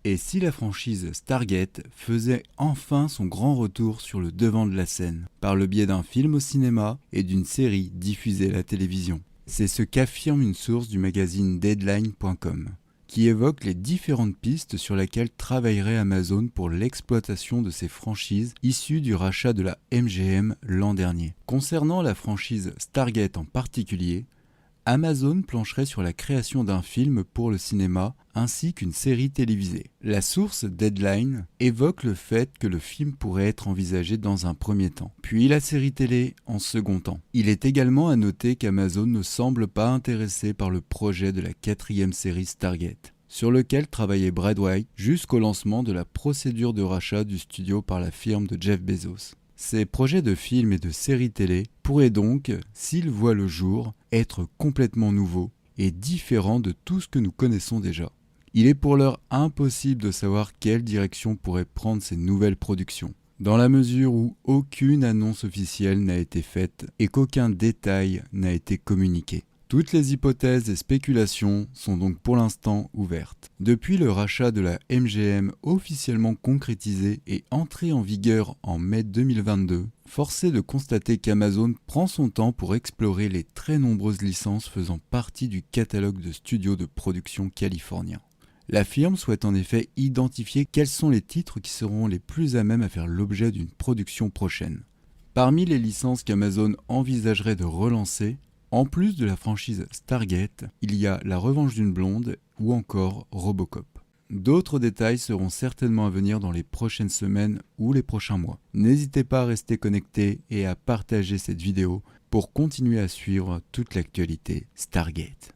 Et si la franchise Stargate faisait enfin son grand retour sur le devant de la scène, par le biais d'un film au cinéma et d'une série diffusée à la télévision? C'est ce qu'affirme une source du magazine Deadline.com, qui évoque les différentes pistes sur lesquelles travaillerait Amazon pour l'exploitation de ses franchises issues du rachat de la MGM l'an dernier. Concernant la franchise Stargate en particulier, Amazon plancherait sur la création d'un film pour le cinéma ainsi qu'une série télévisée. La source Deadline évoque le fait que le film pourrait être envisagé dans un premier temps, puis la série télé en second temps. Il est également à noter qu'Amazon ne semble pas intéressé par le projet de la 4e série Stargate, sur lequel travaillait Brad White jusqu'au lancement de la procédure de rachat du studio par la firme de Jeff Bezos. Ces projets de films et de séries télé pourraient donc, s'ils voient le jour, être complètement nouveaux et différents de tout ce que nous connaissons déjà. Il est pour l'heure impossible de savoir quelle direction pourraient prendre ces nouvelles productions, dans la mesure où aucune annonce officielle n'a été faite et qu'aucun détail n'a été communiqué. Toutes les hypothèses et spéculations sont donc pour l'instant ouvertes. Depuis le rachat de la MGM officiellement concrétisé et entré en vigueur en mai 2022, force est de constater qu'Amazon prend son temps pour explorer les très nombreuses licences faisant partie du catalogue de studios de production californien. La firme souhaite en effet identifier quels sont les titres qui seront les plus à même à faire l'objet d'une production prochaine. Parmi les licences qu'Amazon envisagerait de relancer, en plus de la franchise Stargate, il y a La Revanche d'une blonde ou encore Robocop. D'autres détails seront certainement à venir dans les prochaines semaines ou les prochains mois. N'hésitez pas à rester connecté et à partager cette vidéo pour continuer à suivre toute l'actualité Stargate.